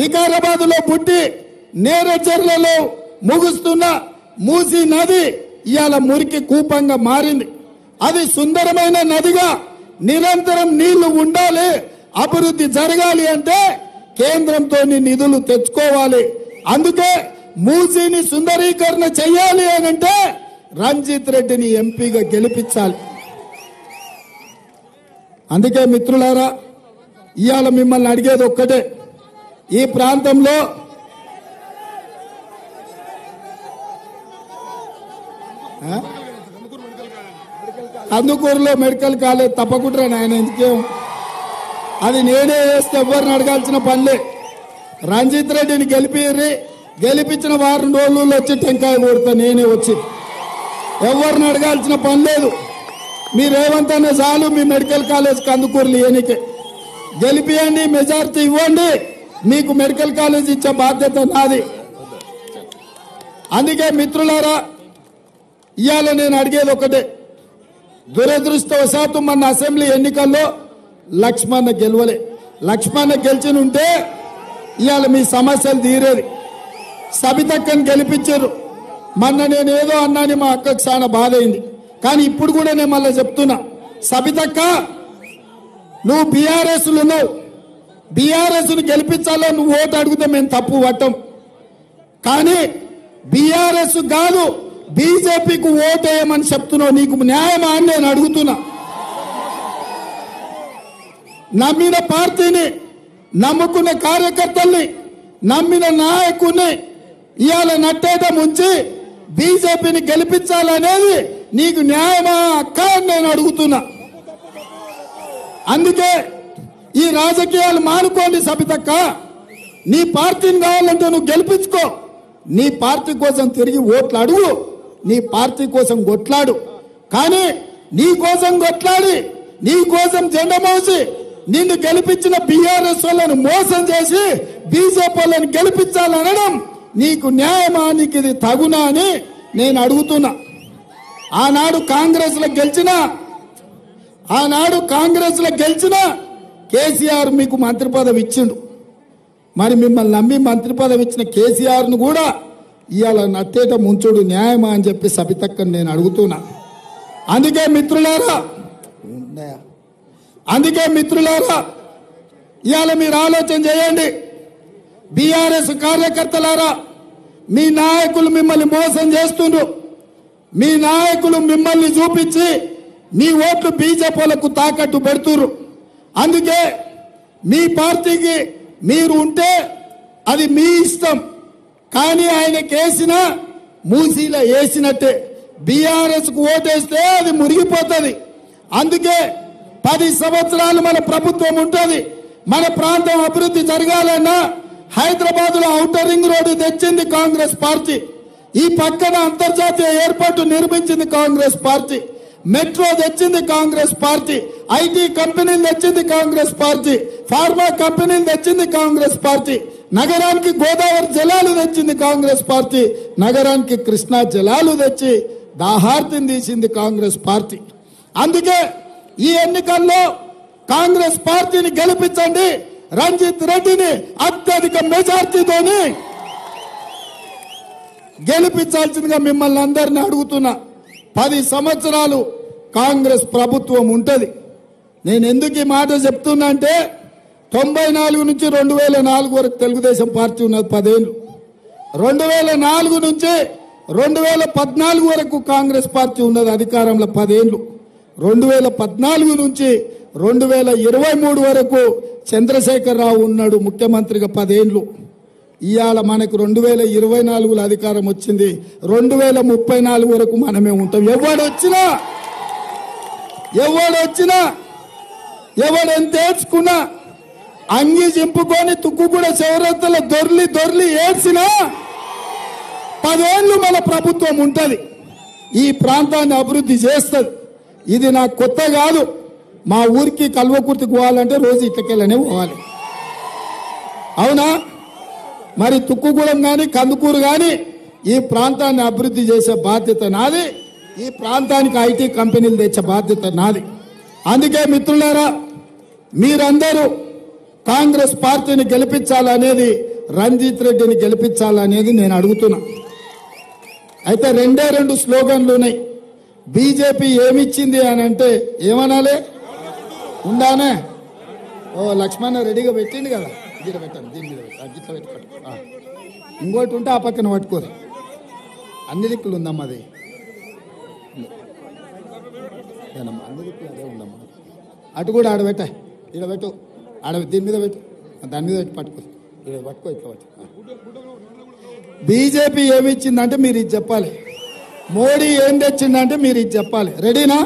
వికారాబాద్ లో పుట్టి నేరేచెర్లలో ముగుస్తున్న మూసీ నది ఇవాళ మురికి కూపంగా మారింది. అది సుందరమైన నదిగా నిరంతరం నీళ్లు ఉండాలి, అభివృద్ధి జరగాలి అంటే కేంద్రంతో నిధులు తెచ్చుకోవాలి. అందుకే మూసీని సుందరీకరణ చేయాలి అని అంటే రంజిత్ రెడ్డిని ఎంపీగా గెలిపించాలి. అందుకే మిత్రులారా, ఇవాళ మిమ్మల్ని అడిగేది ఒక్కటే, ఈ ప్రాంతంలో కందుకూరులో మెడికల్ కాలేజ్ తప్పకుండా ఆయన ఎందుకేం, అది నేనే చేస్తే ఎవరిని అడగాల్సిన పనిలే. రంజిత్ రెడ్డిని గెలిపించిన వారం రోజుల్లో వచ్చి టెంకాయ కొడతా నేనే వచ్చి, ఎవరిని అడగాల్సిన పని లేదు. మీరేమంతనే చాలు మీ మెడికల్ కాలేజ్ కందుకూరులు ఏనికే గెలిపియండి, మెజార్టీ ఇవ్వండి, మీకు మెడికల్ కాలేజ్ ఇచ్చే బాధ్యత నాది. అందుకే మిత్రులారా, ఇవాళ నేను అడిగేది ఒకటే, దురదృష్టవశాత్తు మన అసెంబ్లీ ఎన్నికల్లో లక్ష్మణ గెలవలే. లక్ష్మణ గెలిచిన ఉంటే ఇవాళ మీ సమస్యలు తీరేది. సబితక్కని గెలిపించారు. మొన్న నేను ఏదో అన్నాని మా అక్కకు చాలా బాధ అయింది. కానీ ఇప్పుడు కూడా నేను మళ్ళీ చెప్తున్నా, సబితక్క నువ్వు బీఆర్ఎస్లు ఉన్నావు, బీఆర్ఎస్ను గెలిపించాలో నువ్వు ఓటు అడిగితే మేము తప్పు పట్టం. కానీ బీఆర్ఎస్ కాదు బీజేపీకి ఓటు వేయమని చెప్తున్నావు, నీకు న్యాయమా అని నేను అడుగుతున్నా. నమ్మిన పార్టీని, నమ్ముకున్న కార్యకర్తల్ని, నమ్మిన నాయకుడిని ఇవాళ నట్టేట ముంచి బీజేపీని గెలిపించాలనేది నీకు న్యాయమా అక్క అని నేను అడుగుతున్నా. అందుకే ఈ రాజకీయాలు మానుకోండి సబితక్క. నీ పార్టీని కావాలంటే నువ్వు గెలిపించుకో, నీ పార్టీ కోసం తిరిగి ఓట్లు అడుగు, నీ పార్టీ కోసం కొట్లాడు. కానీ నీ కోసం కొట్లాడి, నీ కోసం జెండా మోసి నిన్ను గెలిపించిన బీఆర్ఎస్ వాళ్ళని మోసం చేసి బీజేపీ వాళ్ళని గెలిపించాలనడం నీకు న్యాయమా, నీకు ఇది తగునా అని నేను అడుగుతున్నా. ఆనాడు కాంగ్రెస్ లో గెలిచిన కేసీఆర్ మీకు మంత్రి పదవి ఇచ్చిండు. మరి మిమ్మల్ని నమ్మి మంత్రి పదవి ఇచ్చిన కేసీఆర్ ను కూడా ఇవాళ నట్టేట ముంచుడు న్యాయమా అని చెప్పి సబితక్కని నేను అడుగుతున్నా. అందుకే మిత్రులారా ఇవాళ మీరు ఆలోచన చేయండి. బీఆర్ఎస్ కార్యకర్తలారా, మీ నాయకులు మిమ్మల్ని మోసం చేస్తుండ్రు. మీ నాయకులు మిమ్మల్ని చూపించి మీ ఓట్లు బీజేపీలకు తాకట్టు పెడుతున్నారు. అందుకే మీ పార్టీకి మీరు ఉంటే అది మీ ఇష్టం, కానీ ఆయన కేసిన మూసీలో వేసినట్టే. బీఆర్ఎస్ కు ఓటేస్తే అది మురిగిపోతుంది. అందుకే 10 సంవత్సరాలు మన ప్రభుత్వం ఉంటుంది. మన ప్రాంతం అభివృద్ధి జరగాలన్నా హైదరాబాద్ లో ఔటర్ రింగ్ రోడ్డు తెచ్చింది కాంగ్రెస్ పార్టీ. ఈ పక్కన అంతర్జాతీయ ఎయిర్పోర్టు నిర్మించింది కాంగ్రెస్ పార్టీ. మెట్రో తెచ్చింది కాంగ్రెస్ పార్టీ. ఐటీ కంపెనీలు తెచ్చింది కాంగ్రెస్ పార్టీ. ఫార్మా కంపెనీలు తెచ్చింది కాంగ్రెస్ పార్టీ. నగరానికి గోదావరి జలాలు తెచ్చింది కాంగ్రెస్ పార్టీ. నగరానికి కృష్ణా జలాలు తెచ్చి దాహార్తిని తీసింది కాంగ్రెస్ పార్టీ. అందుకే ఈ ఎన్నికల్లో కాంగ్రెస్ పార్టీని గెలిపించండి. రంజిత్ రెడ్డిని అత్యధిక మెజార్టీతోని గెలిపించాల్సిందిగా మిమ్మల్ని అందరినీ అడుగుతున్నా. 10 సంవత్సరాలు కాంగ్రెస్ ప్రభుత్వం ఉంటుంది. నేను ఎందుకు ఈ మాట చెప్తున్నా అంటే 94 నుంచి 2004 వరకు తెలుగుదేశం పార్టీ ఉన్నది 10 ఏళ్ళు. 2004 నుంచి 2014 వరకు కాంగ్రెస్ పార్టీ ఉన్నది అధికారంలో 10 ఏళ్ళు. 2014 నుంచి 2023 వరకు చంద్రశేఖరరావు ఉన్నాడు ముఖ్యమంత్రిగా 10 ఏళ్ళు. ఇవాళ మనకు 2024లో అధికారం వచ్చింది. 2034 వరకు మనమే ఉంటాం. ఎవడొచ్చినా ఎవడెంత ఏడ్చుకున్నా, అంగి చింపుకొని తుక్కు కూడా చివరతల దొర్లి ఏడ్చినా 10 ఏళ్ళు మన ప్రభుత్వం ఉంటది. ఈ ప్రాంతాన్ని అభివృద్ధి చేస్తుంది. ఇది నాకు కొత్త కాదు. మా ఊరికి కల్వకుర్తికి పోవాలంటే రోజు ఇట్లకెళ్ళనే పోవాలి. అవునా? మరి తుక్కుగూడెం కానీ కందుకూరు కానీ ఈ ప్రాంతాన్ని అభివృద్ధి చేసే బాధ్యత నాది. ఈ ప్రాంతానికి ఐటీ కంపెనీలు తెచ్చే బాధ్యత నాది. అందుకే మిత్రులారా, మీరందరూ కాంగ్రెస్ పార్టీని గెలిపించాలనేది, రంజిత్ రెడ్డిని గెలిపించాలనేది నేను అడుగుతున్నా. అయితే 2 స్లోగన్లు ఉన్నాయి. బీజేపీ ఏమిచ్చింది అని అంటే ఏమనాలి? ఉండానే? ఓ లక్ష్మణ రెడీగా పెట్టింది కదా, గిట్ల పెట్టండి, దీని మీద గిట్ల పెట్టుకోండి. ఇంకోటి ఉంటే ఆ పక్కన పట్టుకోరు. అన్ని దిక్కులు ఉందమ్మా అది, అన్ని దిక్కులు అదే ఉందమ్మా. అటు కూడా ఆడబెట్ట, ఇక్కడ పెట్టు, దీని మీద పెట్టు, దాని మీద పెట్టి పట్టుకో, ఇక్కడ పట్టుకో, ఇట్లా పట్టు. బీజేపీ ఏమి ఇచ్చిందంటే మీరు ఇది చెప్పాలి. మోడీ ఏం తెచ్చిందంటే మీరు ఇది చెప్పాలి. రెడీనా?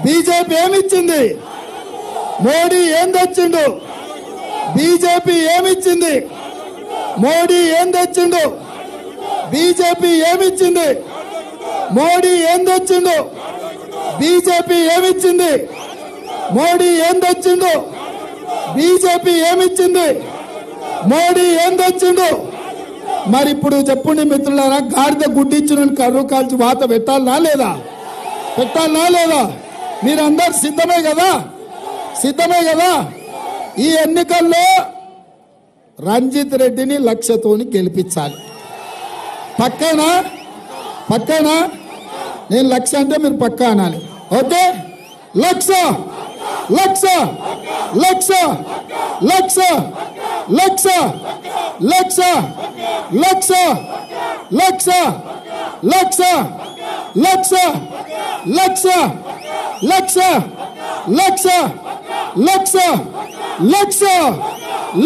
బీజేపీ ఏమిచ్చింది? మోడీ ఏం తెచ్చిండు? బీజేపీ ఏమిచ్చింది? మోడీ ఏం తెచ్చిండు? బీజేపీ ఏమిచ్చింది? మోడీ ఏం తెచ్చిండు? బీజేపీ ఏమిచ్చింది? మోడీ ఏం తెచ్చిండు? బీజేపీ ఏమిచ్చింది? మోడీ ఏం తెచ్చిండు? మరి ఇప్పుడు చెప్పండి మిత్రులారా, గాడిద గుడ్డిచ్చిన కర్రు కాల్చి వాత పెట్టాలనా లేదా? పెట్టాలనా లేదా? మీరందరు సిద్ధమే కదా? సిద్ధమే కదా? ఈ ఎన్నికల్లో రంజిత్ రెడ్డిని లక్షతోని గెలిపించాలి. పక్కేనా? పక్కేనా? నేను లక్ష అంటే మీరు పక్కా అనాలి. ఓకే, లక్ష లక్ష లక్ష లక్ష లక్ష లక్ష లక్ష లక్ష లక్ష లక్ష లక్ష లక్ష లక్ష లక్ష లక్ష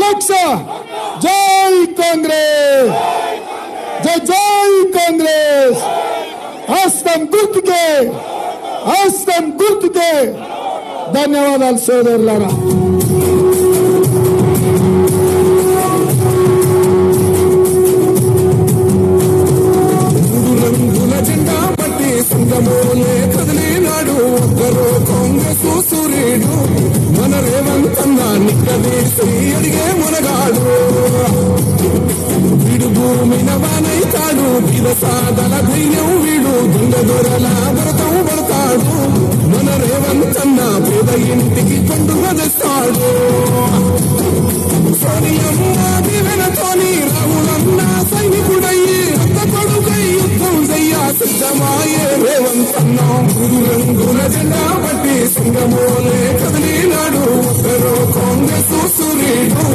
లక్ష. జై కాంగ్రెస్, జై జై కాంగ్రెస్. హస్తం గుర్తుకే, హస్తం గుర్తుకే. ధన్యవాదాలు సోదరులారా. రంగుల జెండా పట్టి సంగమోలే కదిలినాడు ఒక్కరో కాంగ్రెస్ సూర్యుడు. మన రేవంత్ అన్న నిక్కదీసి అడిగే మునగాడు. వీడు భూమిన వానైతాడు, విరసాదల ధైర్యం వీడు, దొంగ దొరల భరతం పడతాడు. మన రేవంత్ అన్న పేద ఇంటికి పండుగ తెస్తాడు. సోనియమ్మ దివెనతోని రాహులన్న సైనికుడయ్యి రక్త కొడుకై యుద్ధం చెయ్య సిద్ధమాయే రేవంత్ అన్న. గురు రంగుల జెండా పట్టి సింగమోలే కదిలినాడు ఒక్కరో కాంగ్రెస్ సూర్యుడు.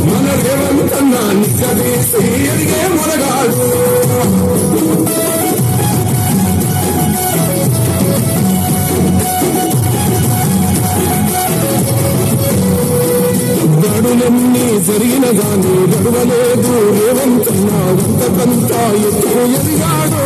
మన రేవంత్ అన్న నిక్కదీసి అడిగే మునగాడు. గడులన్నీ జరిగిన గాని గడవలేదు రేవంత్ అన్న. వంతకంతా ఎత్తు ఎదిగాడు,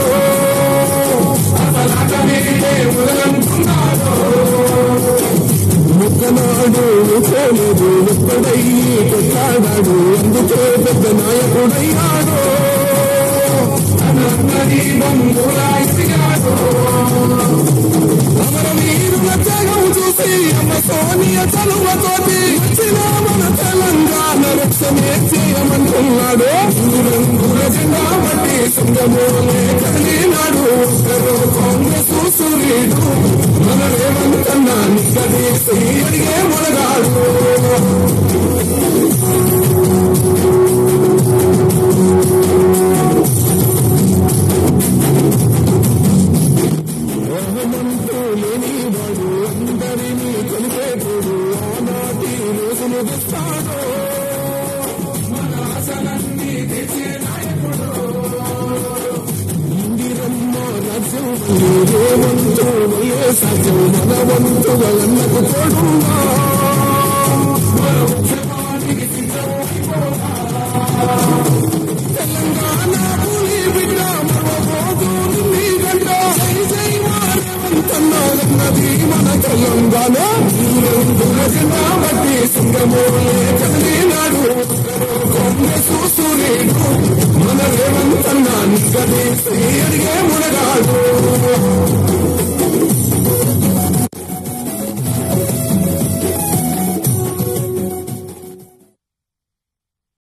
ముక్కనాడు పోలేదు ఒక్కడయ్యి కొట్లాడాడు. అందుకే పెద్ద నాయకుడయ్యాడు. అమరవీరుల త్యాగం చూసి అమ్మ సోనియ చలువతోటి వచ్చిన మన తెలంగాణ రక్షణే చేయమంటున్నాడు. రంగుల జెండా పట్టి సింగమోలే కదిలినాడు ఒక్కరో కాంగ్రెస్ సూర్యుడు. మన రేవంత్ అన్న నిక్కదీసి అడిగే మునగాడు. రోహమంటూ లేనివాడు, అందరినీ కలిపేటోడు, ఆనాటి రోజులు తెస్తాడు. మన ఆశలన్నీ తెచ్చే నాయకుడు. ఇందిరమ్మ రాజ్యం రేవంతు వల్లే సాధ్యం, మన వంతుగా అన్నకు తోడున్నా. మన ఉద్యమానికి సిద్ధమైపోతా. తెలంగాణ పులి బిడ్డ మరవబోదు నీ గంట. జై జై రేవంతన్నది మన తెలంగాణ. రంగుల జెండా బట్టి సింగమోలే కదిలినాడు కాంగ్రెస్ సూర్యుడు. మన రేవంత్ అన్న నిక్కదీసి అడిగే మునగాడు.